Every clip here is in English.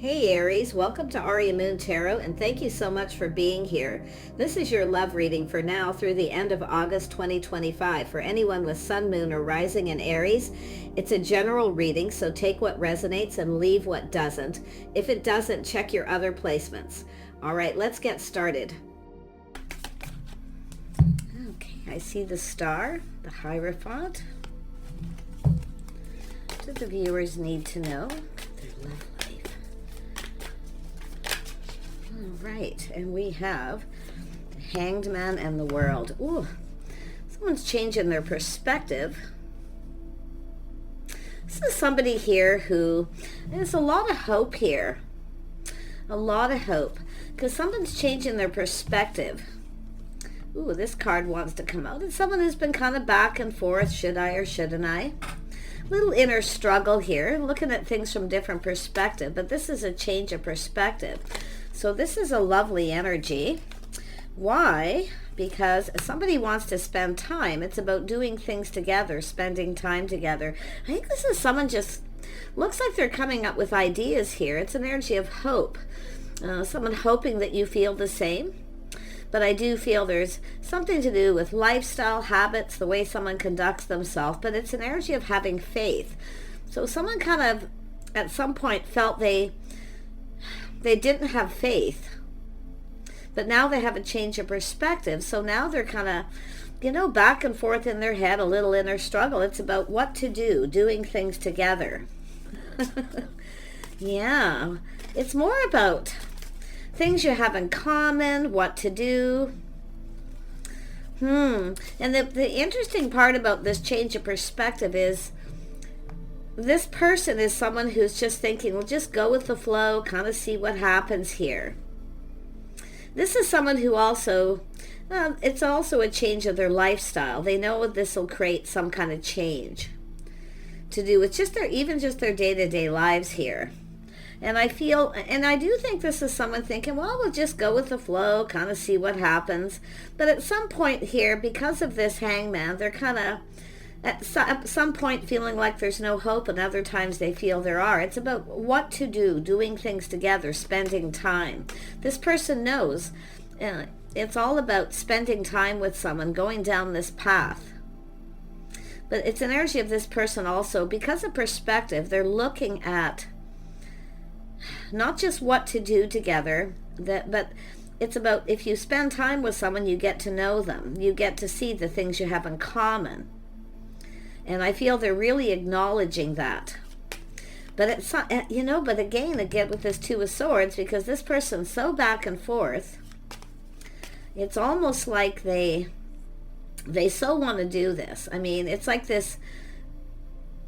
Hey Aries, welcome to Aria Moon Tarot, and thank you so much for being here. This is your love reading for now through the end of August 2025 for anyone with Sun, Moon, or Rising in Aries. It's a general reading, so take what resonates and leave what doesn't. If it doesn't, check your other placements. All right, let's get started. Okay, I see the star, the Hierophant. What do the viewers need to know? Their love life. Right, and we have the Hanged Man and the World. Ooh, someone's changing their perspective. This is somebody here who, there's a lot of hope here. A lot of hope, because someone's changing their perspective. Ooh, this card wants to come out. It's someone who's been kind of back and forth, should I or shouldn't I? Little inner struggle here, looking at things from different perspective, but this is a change of perspective. So this is a lovely energy. Why? Because somebody wants to spend time. It's about doing things together, spending time together. I think this is someone just, looks like they're coming up with ideas here. It's an energy of hope. Someone hoping that you feel the same. But I do feel there's something to do with lifestyle, habits, the way someone conducts themselves. But it's an energy of having faith. So someone kind of, at some point, felt they didn't have faith, but now they have a change of perspective. So now they're kind of, back and forth in their head, a little inner struggle. It's about what to do, doing things together. Yeah, it's more about things you have in common, what to do. And the interesting part about this change of perspective is this person is someone who's just thinking, well, just go with the flow, kind of see what happens here. This is someone who also, it's also a change of their lifestyle. They know this will create some kind of change to do with just their day-to-day lives here. And I do think this is someone thinking, well, we'll just go with the flow, kind of see what happens. But at some point here, because of this hangman, they're kind of, at some point feeling like there's no hope, and other times they feel there are. It's about what to do, doing things together, spending time. This person knows it's all about spending time with someone, going down this path. But it's an energy of this person also, because of perspective, they're looking at not just what to do together, but it's about if you spend time with someone, you get to know them. You get to see the things you have in common. And I feel they're really acknowledging that. But it's, but again with this Two of Swords, because this person's so back and forth, it's almost like they so want to do this. I mean, it's like this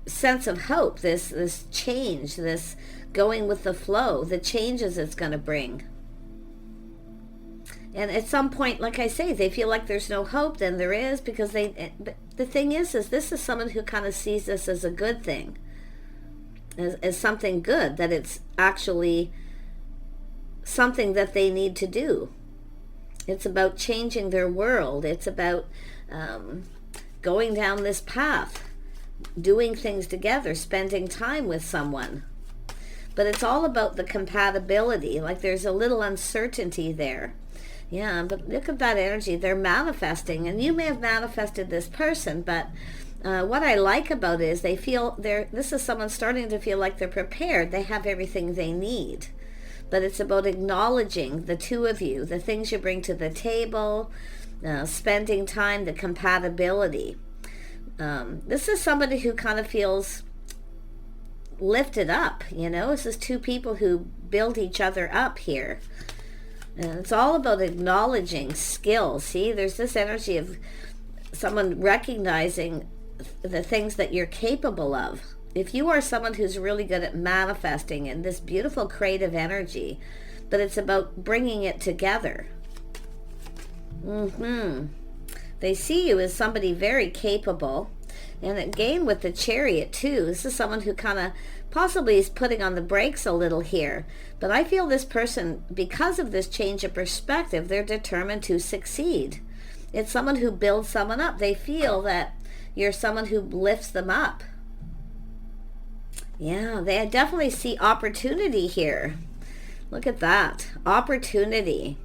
sense of hope, this change, this going with the flow, the changes it's going to bring. And at some point, like I say, they feel like there's no hope, then there is, because but the thing is this is someone who kind of sees this as a good thing, as something good, that it's actually something that they need to do. It's about changing their world. It's about going down this path, doing things together, spending time with someone. But it's all about the compatibility, like there's a little uncertainty there. Yeah, but look at that energy. They're manifesting, and you may have manifested this person, but what I like about it is they feel this is someone starting to feel like they're prepared. They have everything they need. But it's about acknowledging the two of you, the things you bring to the table, spending time, the compatibility. This is somebody who kind of feels lifted up, This is two people who build each other up here. And it's all about acknowledging skill. See, there's this energy of someone recognizing the things that you're capable of. If you are someone who's really good at manifesting in this beautiful creative energy, but it's about bringing it together. They see you as somebody very capable. And again with the Chariot too, this is someone who kind of possibly is putting on the brakes a little here. But I feel this person, because of this change of perspective, they're determined to succeed. It's someone who builds someone up. They feel that you're someone who lifts them up. Yeah, they definitely see opportunity here. Look at that. Opportunity.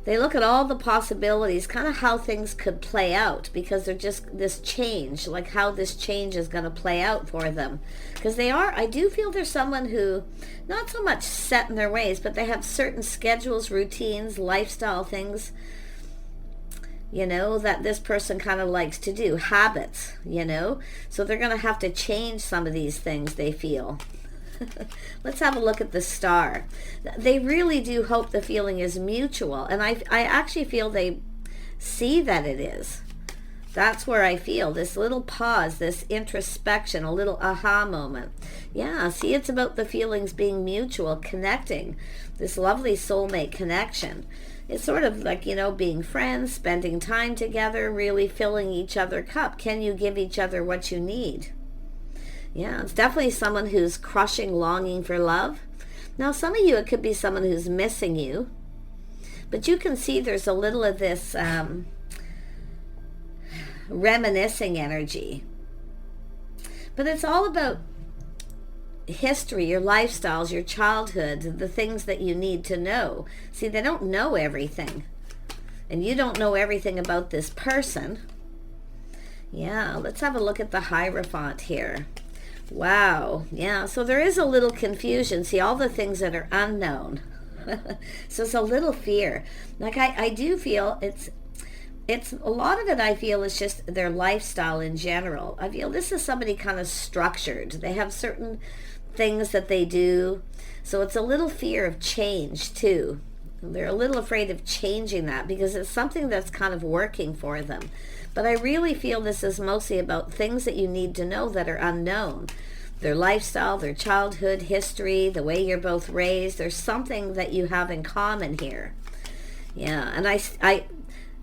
They look at all the possibilities, kind of how things could play out, because they're just this change, like how this change is going to play out for them. Because I do feel there's someone who, not so much set in their ways, but they have certain schedules, routines, lifestyle things, that this person kind of likes to do, habits, So they're going to have to change some of these things, they feel. Let's have a look at the star. They really do hope the feeling is mutual, and I actually feel they see that it is. That's where I feel this little pause, this introspection, a little aha moment. Yeah, see, it's about the feelings being mutual, connecting, this lovely soulmate connection. It's sort of like, being friends, spending time together, really filling each other's cup. Can you give each other what you need? Yeah, it's definitely someone who's crushing longing for love. Now, some of you, it could be someone who's missing you. But you can see there's a little of this reminiscing energy. But it's all about history, your lifestyles, your childhood, the things that you need to know. See, they don't know everything. And you don't know everything about this person. Yeah, let's have a look at the Hierophant here. Wow. Yeah, so there is a little confusion. See, all the things that are unknown. So it's a little fear. Like I do feel it's a lot of it, I feel, is just their lifestyle in general. I feel this is somebody kind of structured. They have certain things that they do. So it's a little fear of change too. They're a little afraid of changing that because it's something that's kind of working for them. But I really feel this is mostly about things that you need to know that are unknown. Their lifestyle, their childhood history, the way you're both raised. There's something that you have in common here. Yeah, and I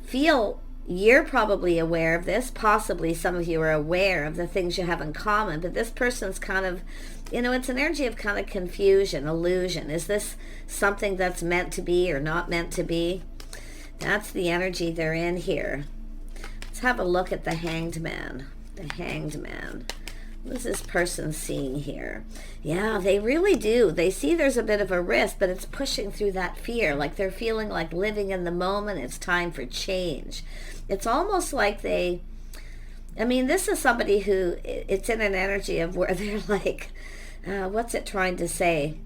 feel you're probably aware of this. Possibly some of you are aware of the things you have in common. But this person's kind of, it's an energy of kind of confusion, illusion. Is this something that's meant to be or not meant to be? That's the energy they're in here. Let's have a look at the Hanged Man. The Hanged Man. What is this person seeing here? Yeah, they really do. They see there's a bit of a risk, but it's pushing through that fear. Like they're feeling like living in the moment. It's time for change. It's almost like this is somebody who, it's in an energy of where they're like, what's it trying to say?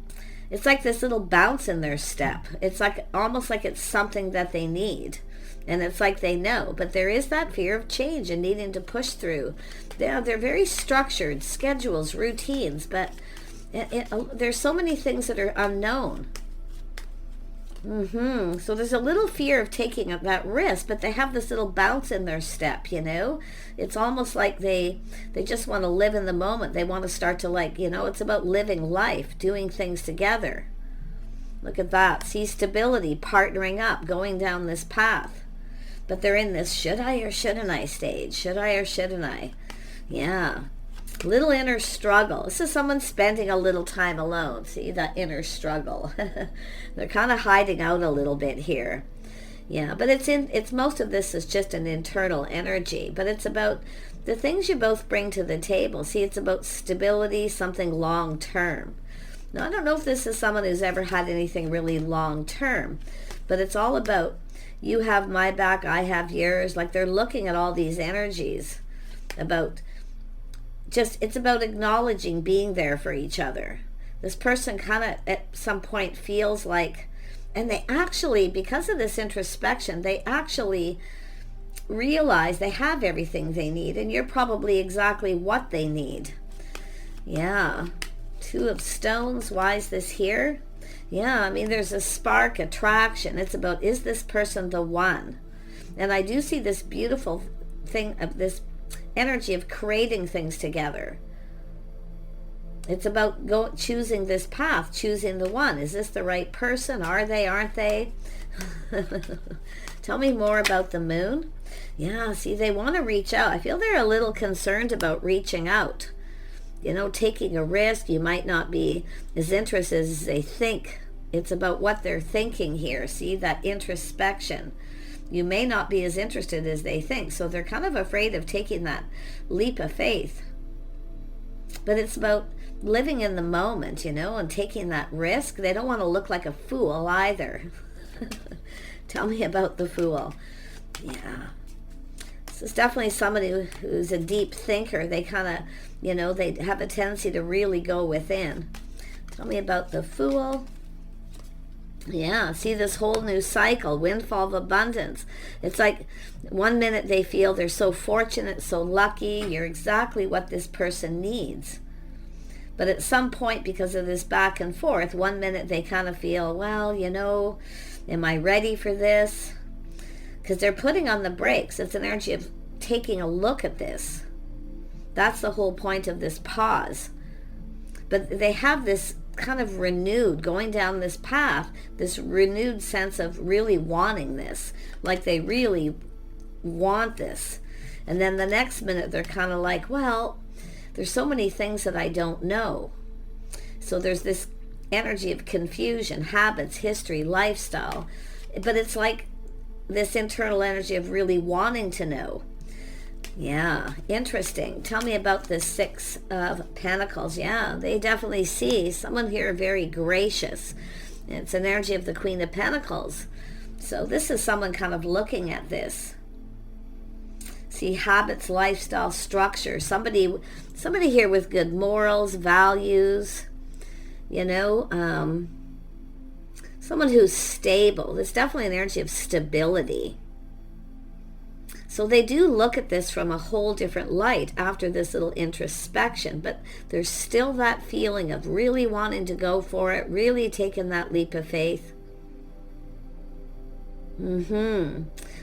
It's like this little bounce in their step. It's like almost like it's something that they need. And it's like they know, but there is that fear of change and needing to push through. They're very structured, schedules, routines, but there's so many things that are unknown. So there's a little fear of taking that risk, but they have this little bounce in their step, It's almost like they just want to live in the moment. They want to start to it's about living life, doing things together. Look at that. See, stability, partnering up, going down this path. But they're in this should I or shouldn't I stage. Should I or shouldn't I? Yeah. Little inner struggle. This is someone spending a little time alone. See, that inner struggle. They're kind of hiding out a little bit here. Yeah, but it's most of this is just an internal energy. But it's about the things you both bring to the table. See, it's about stability, something long term. Now, I don't know if this is someone who's ever had anything really long term, but it's all about you have my back, I have yours. Like they're looking at all these energies about it's about acknowledging being there for each other. This person kind of at some point feels like, and they actually, because of this introspection, they actually realize they have everything they need, and you're probably exactly what they need. Yeah. Two of Stones. Why is this here? Yeah, there's a spark, attraction. It's about, is this person the one? And I do see this beautiful thing of this energy of creating things together. It's about choosing this path, choosing the one. Is this the right person? Are they, aren't they? Tell me more about the Moon. Yeah, see, they want to reach out. I feel they're a little concerned about reaching out. Taking a risk. You might not be as interested as they think. It's about what they're thinking here. See, that introspection. You may not be as interested as they think. So they're kind of afraid of taking that leap of faith. But it's about living in the moment, you know, and taking that risk. They don't want to look like a fool either. Tell me about the Fool. Yeah. This is definitely somebody who's a deep thinker. They kind of, you know, they have a tendency to really go within. Tell me about the Fool. Yeah, see this whole new cycle, windfall of abundance. It's like 1 minute they feel they're so fortunate, so lucky, you're exactly what this person needs. But at some point, because of this back and forth, 1 minute they kind of feel, well, you know, am I ready for this? Because they're putting on the brakes. It's an energy of taking a look at this. That's the whole point of this pause. But they have this kind of renewed, going down this path, this renewed sense of really wanting this, like they really want this. And then the next minute they're kind of like, well, there's so many things that I don't know. So there's this energy of confusion, habits, history, lifestyle. But it's like this internal energy of really wanting to know. Yeah, interesting. Tell me about the Six of Pentacles. Yeah, they definitely see someone here very gracious. It's an energy of the Queen of Pentacles. So this is someone kind of looking at this. See, habits, lifestyle, structure. Somebody here with good morals, values, you know, someone who's stable. There's definitely an energy of stability. So they do look at this from a whole different light after this little introspection, but there's still that feeling of really wanting to go for it, really taking that leap of faith.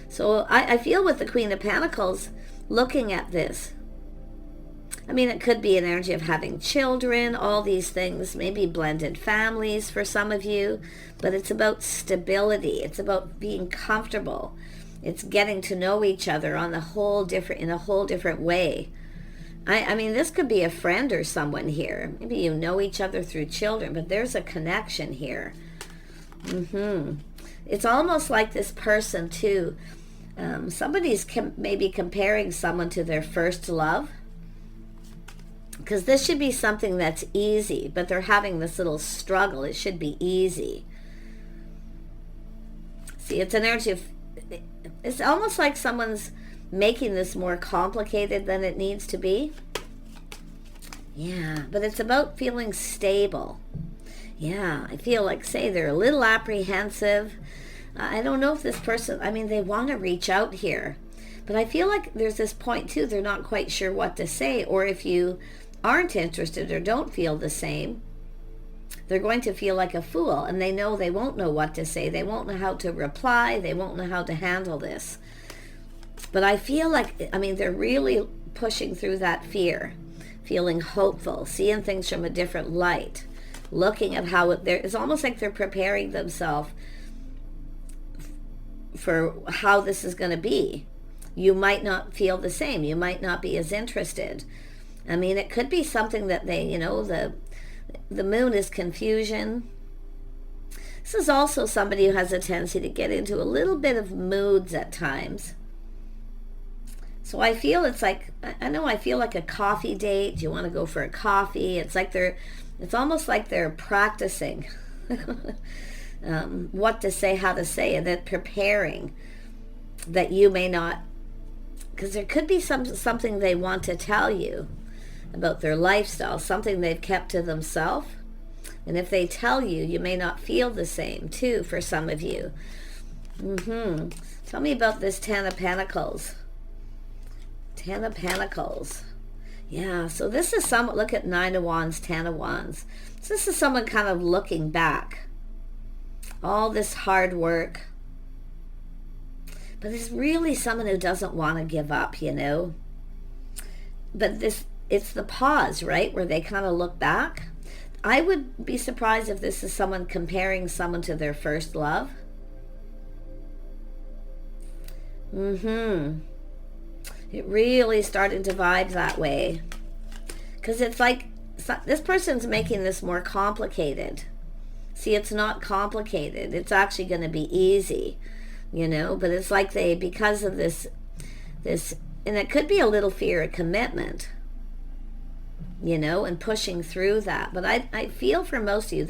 So I feel with the Queen of Pentacles looking at this. I mean, it could be an energy of having children, all these things, maybe blended families for some of you, but it's about stability. It's about being comfortable. It's getting to know each other in a whole different way. I mean, this could be a friend or someone here. Maybe you know each other through children, but there's a connection here. It's almost like this person too. Somebody's maybe comparing someone to their first love. Because this should be something that's easy, but they're having this little struggle. It should be easy. See, it's an energy of... It's almost like someone's making this more complicated than it needs to be. Yeah, but it's about feeling stable. Yeah, I feel like, say, they're a little apprehensive. I don't know if this person, I mean, they want to reach out here. But I feel like there's this point, too, they're not quite sure what to say. Or if you aren't interested or don't feel the same, they're going to feel like a fool, and they know they won't know what to say. They won't know how to reply. They won't know how to handle this. But I feel like, I mean, they're really pushing through that fear, feeling hopeful, seeing things from a different light, looking at how it's almost like they're preparing themselves for how this is going to be. You might not feel the same. You might not be as interested. I mean, it could be something that they, you know, the moon is confusion. This is also somebody who has a tendency to get into a little bit of moods at times. So I feel it's like, I feel like a coffee date. You want to go for a coffee. It's like it's almost like they're practicing what to say, how to say, and then preparing that you may not, because there could be something they want to tell you about their lifestyle, something they've kept to themselves. And if they tell you, you may not feel the same, too, for some of you. Tell me about this Ten of Pentacles. Ten of Pentacles. Yeah, so this is someone, look at Nine of Wands, Ten of Wands. So this is someone kind of looking back. All this hard work. But it's really someone who doesn't want to give up, you know. But it's the pause, right, where they kind of look back. I would be surprised if this is someone comparing someone to their first love. It really started to vibe that way. Because it's like this person's making this more complicated. See, it's not complicated. It's actually going to be easy, you know. But it's like because of this, and it could be a little fear of commitment. you know, and pushing through that. But I feel for most of you,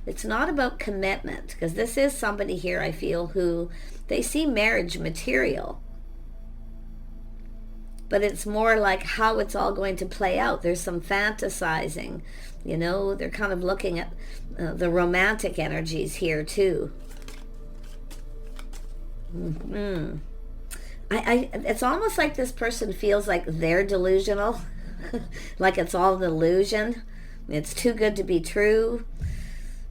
it's not about commitment, because this is somebody here, I feel, who they see marriage material. But it's more like how it's all going to play out. There's some fantasizing, you know, they're kind of looking at the romantic energies here too. It's almost like this person feels like they're delusional, like it's all an illusion. It's too good to be true.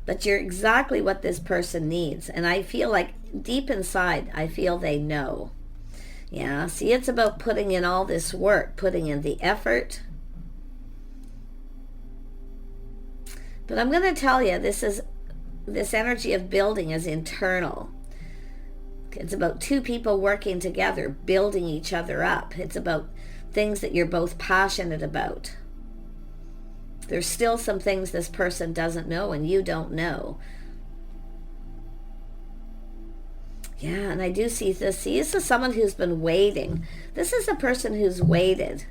But you're exactly what this person needs. And I feel like deep inside, I feel they know. Yeah, see, it's about putting in all this work, putting in the effort. But I'm going to tell you, this energy of building is internal. It's about two people working together, building each other up. It's about things that you're both passionate about. There's still some things this person doesn't know and you don't know. Yeah, and I do see this. See, this is someone who's been waiting. This is a person who's waited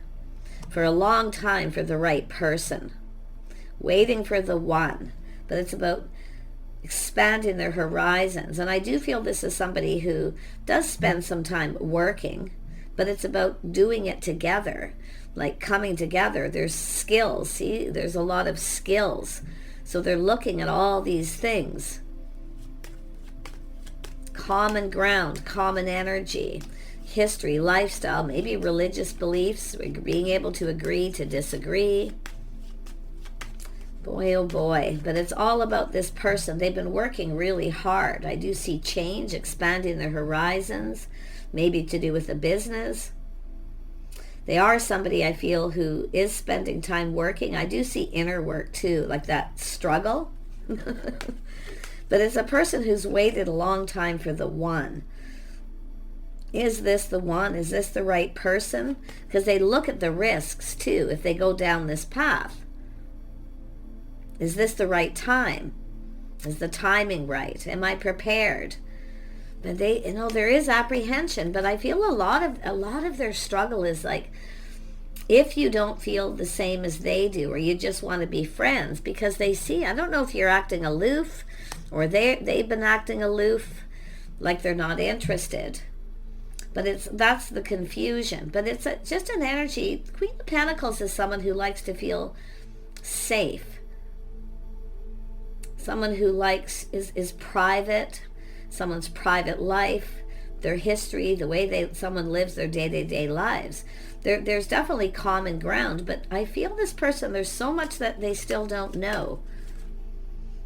for a long time for the right person. Waiting for the one. But it's about expanding their horizons. And I do feel this is somebody who does spend some time working, but it's about doing it together, like coming together. There's skills. See, there's a lot of skills. So they're looking at all these things. Common ground, common energy, history, lifestyle, maybe religious beliefs, being able to agree to disagree. Boy, oh boy. But it's all about this person. They've been working really hard. I do see change, expanding their horizons, maybe to do with a business. They are somebody, I feel, who is spending time working. I do see inner work too, like that struggle. But it's a person who's waited a long time for the one. Is this the one? Is this the right person? Because they look at the risks too if they go down this path. Is this the right time? Is the timing right? Am I prepared? But they, you know, there is apprehension, but I feel a lot of their struggle is like, if you don't feel the same as they do, or you just want to be friends, because they see, I don't know if you're acting aloof, or they've been acting aloof, like they're not interested. But that's the confusion. But it's just an energy. Queen of Pentacles is someone who likes to feel safe. Someone who likes is private. Someone's private life, their history, the way someone lives their day-to-day lives. There's definitely common ground, but I feel this person, there's so much that they still don't know.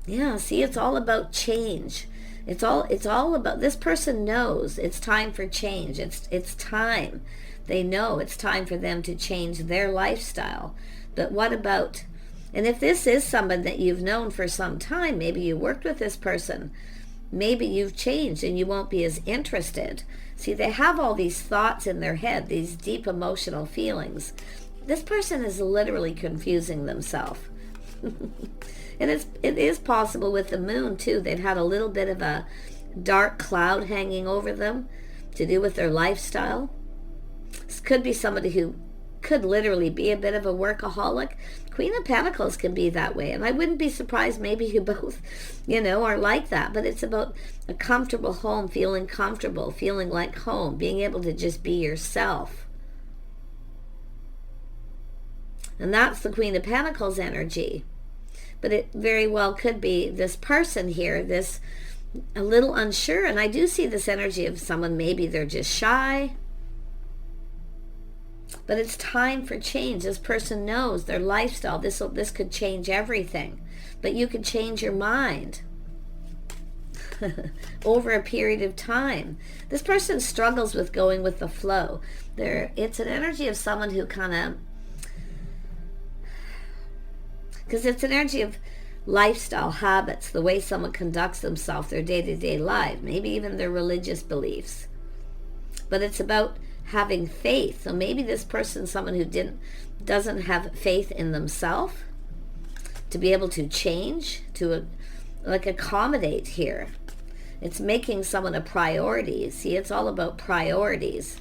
Yeah, see, it's all about change. It's all about, this person knows it's time for change. It's time. They know it's time for them to change their lifestyle. But what about, and if this is someone that you've known for some time, maybe you worked with this person, maybe you've changed and you won't be as interested. See, they have all these thoughts in their head, these deep emotional feelings. This person is literally confusing themselves. And it is possible with the moon too. They've had a little bit of a dark cloud hanging over them to do with their lifestyle. This could be somebody who could literally be a bit of a workaholic. Queen of Pentacles can be that way, and I wouldn't be surprised maybe you both, are like that. But it's about a comfortable home, feeling comfortable, feeling like home, being able to just be yourself. And that's the Queen of Pentacles energy. But it very well could be this person here, this a little unsure. And I do see this energy of someone, maybe they're just shy. But it's time for change. This person knows their lifestyle. This could change everything. But you could change your mind over a period of time. This person struggles with going with the flow. It's an energy of someone who kind of, because it's an energy of lifestyle habits, the way someone conducts themselves, their day-to-day life, maybe even their religious beliefs. But it's about having faith. So maybe this person's someone who doesn't have faith in themselves to be able to change, to accommodate here. It's making someone a priority. See, it's all about priorities.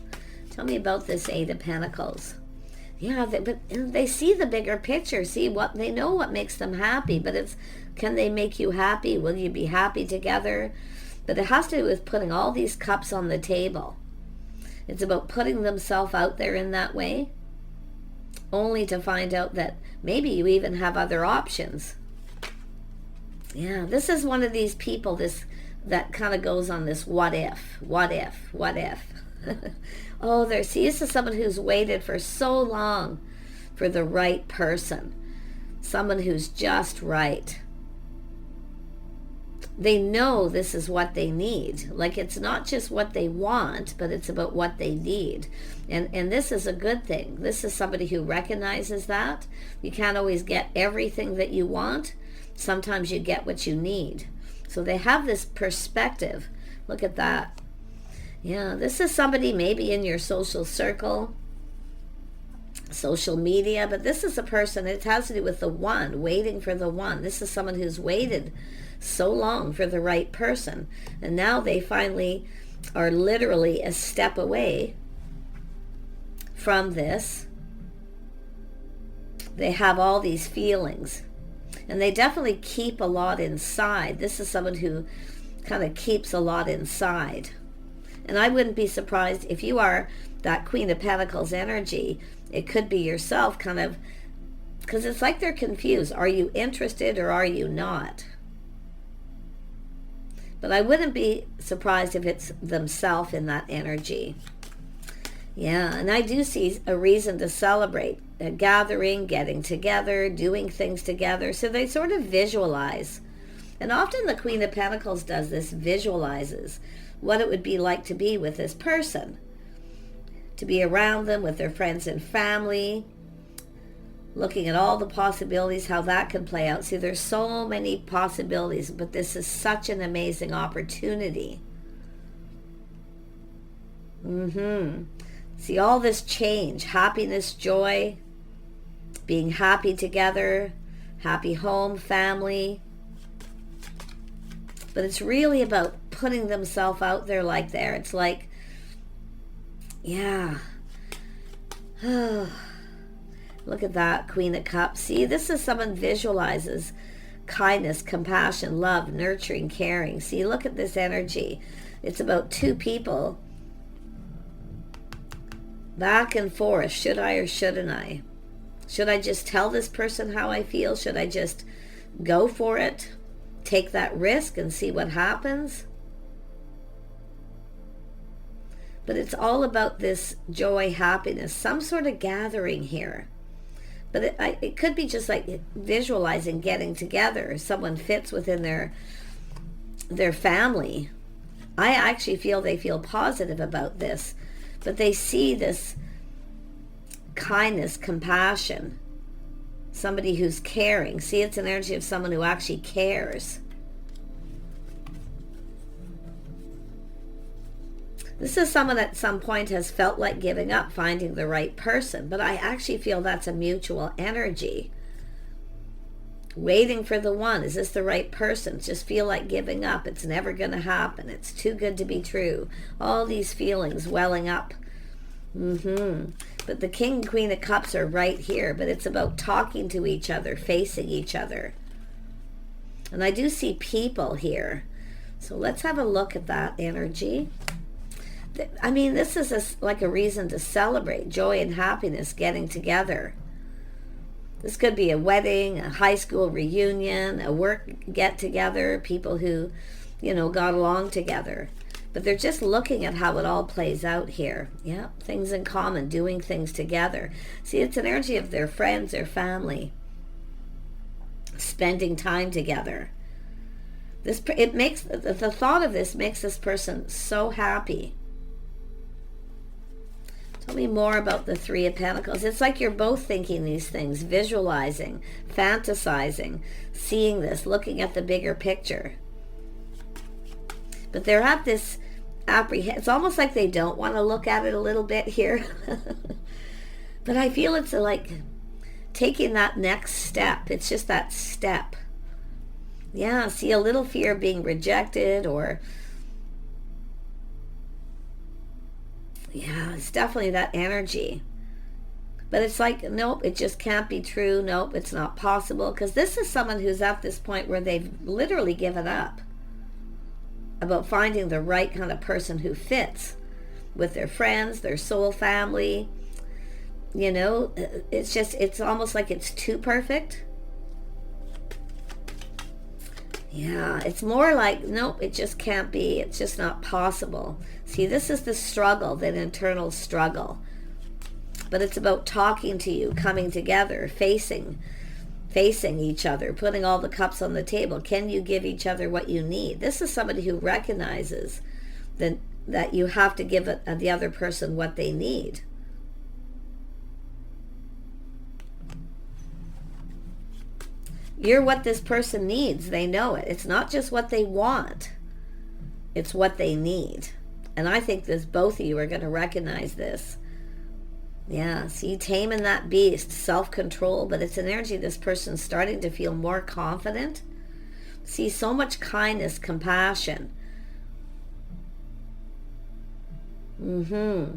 Tell me about this Eight of Pentacles. Yeah, but they see the bigger picture. See what they know, what makes them happy. But it's, can they make you happy? Will you be happy together? But it has to do with putting all these cups on the table. It's about putting themselves out there in that way, only to find out that maybe you even have other options. Yeah, this is one of these people that kind of goes on this what if. Oh, this is someone who's waited for so long for the right person. Someone who's just right. They know this is what they need. Like, it's not just what they want, but it's about what they need. And this is a good thing. This is somebody who recognizes that. You can't always get everything that you want. Sometimes you get what you need. So they have this perspective. Look at that. Yeah, this is somebody maybe in your social circle, social media, but this is a person, it has to do with the one, waiting for the one. This is someone who's waited so long for the right person, and now they finally are literally a step away from this. They have all these feelings, and they definitely keep a lot inside. This is someone who kind of keeps a lot inside. And I wouldn't be surprised if you are that Queen of Pentacles energy. It could be yourself, kind of, because it's like they're confused. Are you interested or are you not? But I wouldn't be surprised if it's themselves in that energy. Yeah, and I do see a reason to celebrate. A gathering, getting together, doing things together. So they sort of visualize. And often the Queen of Pentacles does this, visualizes what it would be like to be with this person, to be around them with their friends and family, looking at all the possibilities, how that can play out. See, there's so many possibilities, but this is such an amazing opportunity. See, all this change, happiness, joy, being happy together, happy home, family. But it's really about putting themselves out there like there. It's like, yeah. Look at that, Queen of Cups. See, this is someone visualizes kindness, compassion, love, nurturing, caring. See, look at this energy. It's about two people back and forth. Should I or shouldn't I? Should I just tell this person how I feel? Should I just go for it? Take that risk and see what happens? But it's all about this joy, happiness, some sort of gathering here. But it could be just like visualizing getting together. Someone fits within their family. I actually feel they feel positive about this. But they see this kindness, compassion, somebody who's caring. See, it's an energy of someone who actually cares. This is someone at some point has felt like giving up, finding the right person. But I actually feel that's a mutual energy. Waiting for the one. Is this the right person? Just feel like giving up. It's never going to happen. It's too good to be true. All these feelings welling up. But the King and Queen of Cups are right here. But it's about talking to each other, facing each other. And I do see people here. So let's have a look at that energy. I mean, this is like a reason to celebrate joy and happiness, getting together. This could be a wedding, a high school reunion, a work get-together, people who, got along together. But they're just looking at how it all plays out here. Yeah, things in common, doing things together. See, it's an energy of their friends, their family, spending time together. It makes the thought of this makes this person so happy. Tell me more about the Three of Pentacles. It's like you're both thinking these things, visualizing, fantasizing, seeing this, looking at the bigger picture. But they're at this it's almost like they don't want to look at it a little bit here. But I feel it's like taking that next step. It's just that step. Yeah, see, a little fear of being rejected, or yeah, it's definitely that energy. But it's like, nope, it just can't be true. Nope, it's not possible. Because this is someone who's at this point where they've literally given up about finding the right kind of person who fits with their friends, their soul family. You know, it's almost like it's too perfect. Yeah, it's more like, nope, it just can't be. It's just not possible. See, this is the struggle, that internal struggle. But it's about talking to you, coming together, facing each other, putting all the cups on the table. Can you give each other what you need? This is somebody who recognizes that you have to give the other person what they need. You're what this person needs. They know it. It's not just what they want. It's what they need. And I think both of you are going to recognize this. Yeah, see, taming that beast, self-control, but it's an energy this person's starting to feel more confident. See, so much kindness, compassion. Oh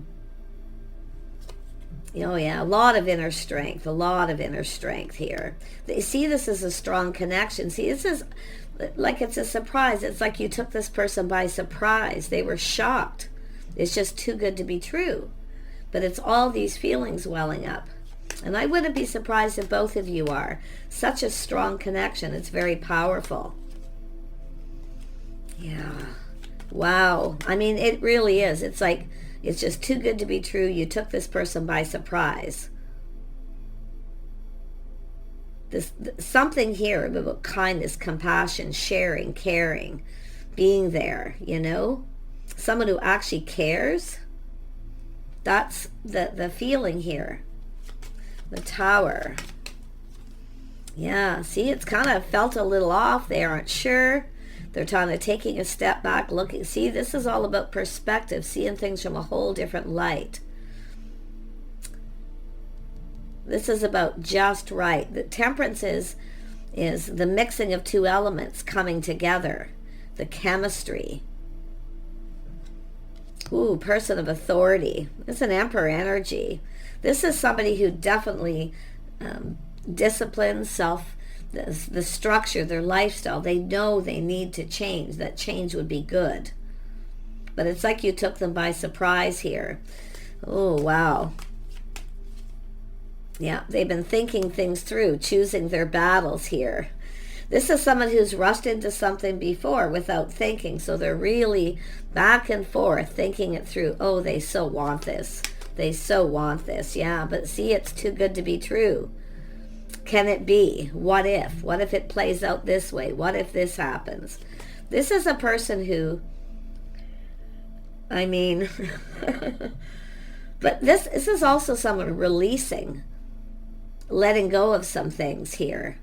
yeah, a lot of inner strength here. They see this as a strong connection. See, this is like it's a surprise. It's like you took this person by surprise. They were shocked. It's just too good to be true. But it's all these feelings welling up. And I wouldn't be surprised if both of you are. Such a strong connection. It's very powerful. Yeah. Wow. I mean, it really is. It's like, it's just too good to be true. You took this person by surprise. Something here about kindness, compassion, sharing, caring, being there, you know? Someone who actually cares. That's the feeling here. The Tower. Yeah, see, it's kind of felt a little off. They aren't sure. They're kind of taking a step back, looking. See, this is all about perspective, seeing things from a whole different light. This is about just right. The Temperance is the mixing of two elements coming together. The chemistry. Ooh, person of authority. It's an Emperor energy. This is somebody who definitely disciplines the structure, their lifestyle. They know they need to change. That change would be good. But it's like you took them by surprise here. Oh, wow. Yeah, they've been thinking things through, choosing their battles here. This is someone who's rushed into something before without thinking. So they're really back and forth, thinking it through. Oh, they so want this. They so want this. Yeah, but see, it's too good to be true. Can it be? What if? What if it plays out this way? What if this happens? This is a person who, I mean, but this is also someone releasing, letting go of some things here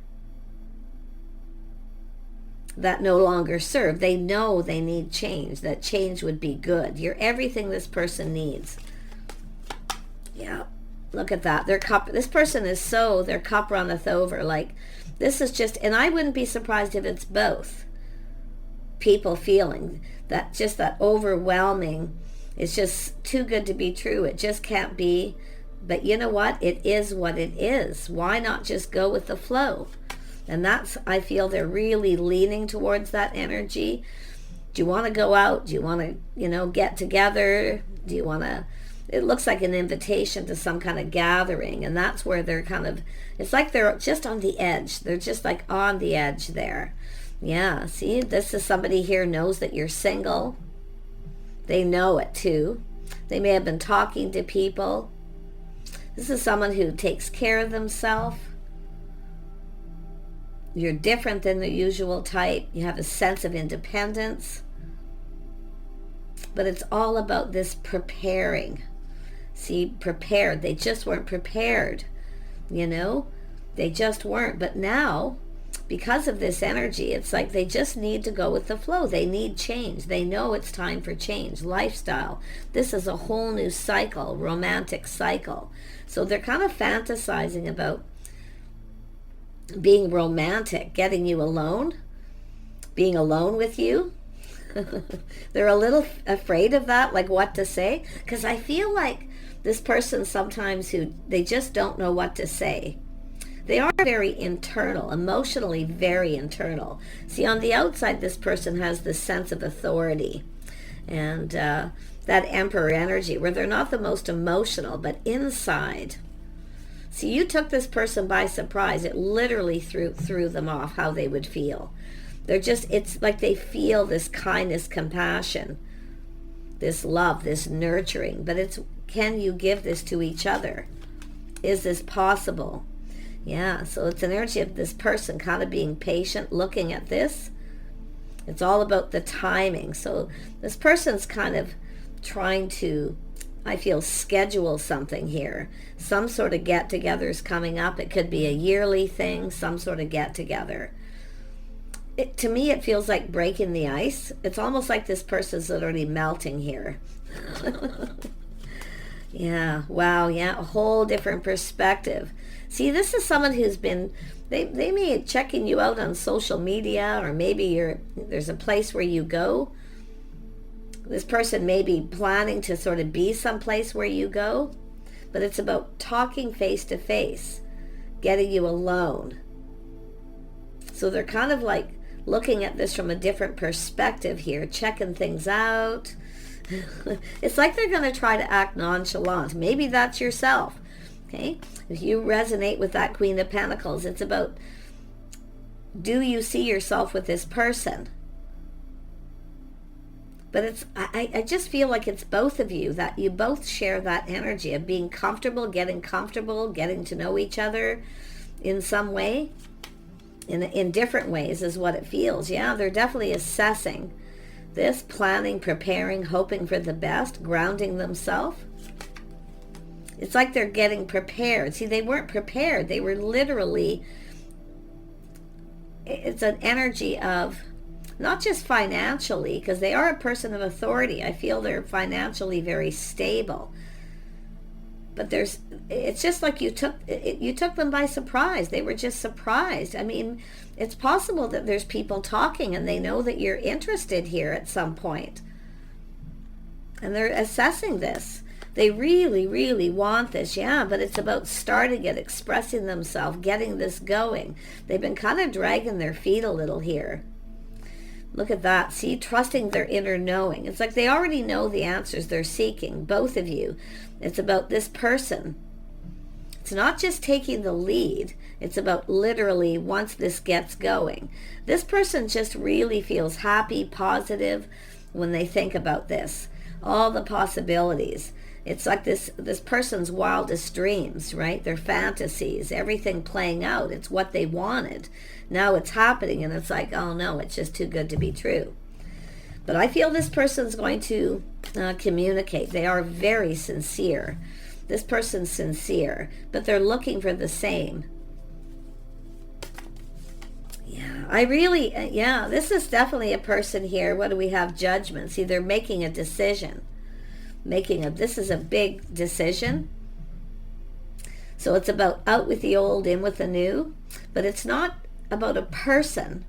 that no longer serve. They know they need change, that change would be good. You're everything this person needs. Yeah. Look at that. This person is their cup runneth over. Like, this is just, and I wouldn't be surprised if it's both people feeling that, just that overwhelming, it's just too good to be true. It just can't be. But you know what? It is what it is. Why not just go with the flow? And that's, I feel they're really leaning towards that energy. Do you want to go out? Do you want to, get together? Do you want to, it looks like an invitation to some kind of gathering, and that's where they're kind of, it's like they're just on the edge. They're just like on the edge there. Yeah, see, this is somebody here knows that you're single. They know it too. They may have been talking to people. This is someone who takes care of themselves. You're different than the usual type. You have a sense of independence. But it's all about this preparing. See, prepared. They just weren't prepared. They just weren't. But now, because of this energy, it's like they just need to go with the flow. They need change. They know it's time for change. Lifestyle. This is a whole new cycle, romantic cycle. So they're kind of fantasizing about being romantic, getting you alone, being alone with you. They're a little afraid of that, like what to say, because I feel like this person sometimes they just don't know what to say. They are very internal, emotionally very internal. See, on the outside, this person has this sense of authority and that emperor energy where they're not the most emotional, but inside. See, you took this person by surprise. It literally threw them off how they would feel. It's like they feel this kindness, compassion, this love, this nurturing, but can you give this to each other? Is this possible? Yeah, so it's an energy of this person kind of being patient, looking at this. It's all about the timing. So this person's kind of trying to, I feel, schedule something here. Some sort of get-together is coming up. It could be a yearly thing, some sort of get-together. To me, it feels like breaking the ice. It's almost like this person's literally melting here. Yeah, wow, yeah, a whole different perspective. See, this is someone who's been, they may be checking you out on social media, or maybe there's a place where you go. This person may be planning to sort of be someplace where you go, but it's about talking face to face, getting you alone. So they're kind of like looking at this from a different perspective here, checking things out. It's like they're going to try to act nonchalant. Maybe that's yourself. Okay? If you resonate with that Queen of Pentacles, it's about, do you see yourself with this person? But I just feel like it's both of you, that you both share that energy of being comfortable, getting to know each other in some way, in different ways is what it feels. Yeah, they're definitely assessing this, planning, preparing, hoping for the best, grounding themselves. It's like they're getting prepared. See, they weren't prepared. They were literally, it's an energy of, not just financially, because they are a person of authority. I feel they're financially very stable. But it's just like you took them by surprise. They were just surprised. I mean, it's possible that there's people talking and they know that you're interested here at some point. And they're assessing this. They really, really want this, yeah, but it's about starting it, expressing themselves, getting this going. They've been kind of dragging their feet a little here. Look at that. See, trusting their inner knowing. It's like they already know the answers they're seeking, both of you. It's about this person. It's not just taking the lead. It's about literally, once this gets going. This person just really feels happy, positive when they think about this. All the possibilities. It's like this person's wildest dreams, right? Their fantasies, everything playing out. It's what they wanted. Now it's happening, and it's like, oh no, it's just too good to be true. But I feel this person's going to communicate. They are very sincere. This person's sincere, but they're looking for the same. Yeah, this is definitely a person here. What do we have? Judgment. See, they're making a decision. This is a big decision. So it's about out with the old, in with the new. But it's not about a person.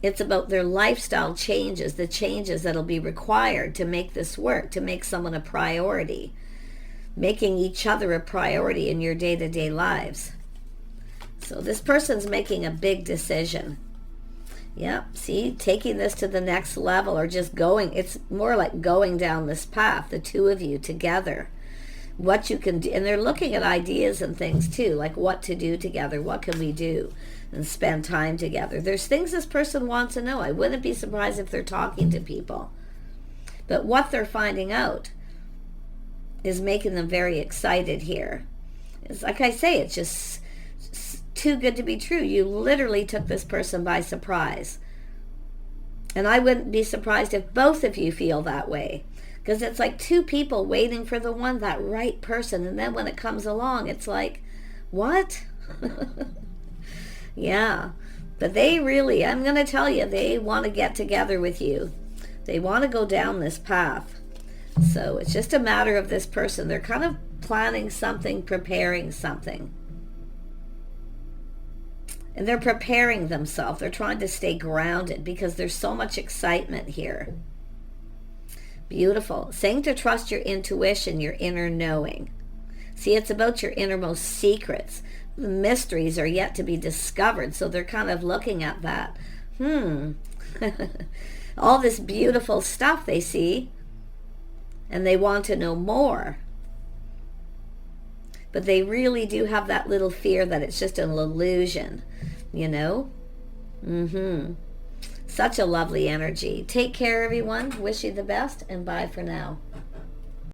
It's about their lifestyle changes, the changes that'll be required to make this work, to make someone a priority, making each other a priority in your day-to-day lives. So this person's making a big decision. Yeah, see, taking this to the next level, or just going. It's more like going down this path, the two of you together. What you can do, and they're looking at ideas and things too, like what to do together, what can we do, and spend time together. There's things this person wants to know. I wouldn't be surprised if they're talking to people. But what they're finding out is making them very excited here. It's like I say, it's just too good to be true. You literally took this person by surprise. And I wouldn't be surprised if both of you feel that way. Because it's like two people waiting for the one, that right person. And then when it comes along, it's like, what? Yeah. But they really, I'm going to tell you, they want to get together with you. They want to go down this path. So it's just a matter of this person. They're kind of planning something, preparing something. And they're preparing themselves. They're trying to stay grounded because there's so much excitement here. Beautiful. Saying to trust your intuition, your inner knowing. See, it's about your innermost secrets. The mysteries are yet to be discovered, so they're kind of looking at that. All this beautiful stuff they see, and they want to know more. But they really do have that little fear that it's just an illusion, you know? Such a lovely energy. Take care, everyone. Wish you the best, and bye for now.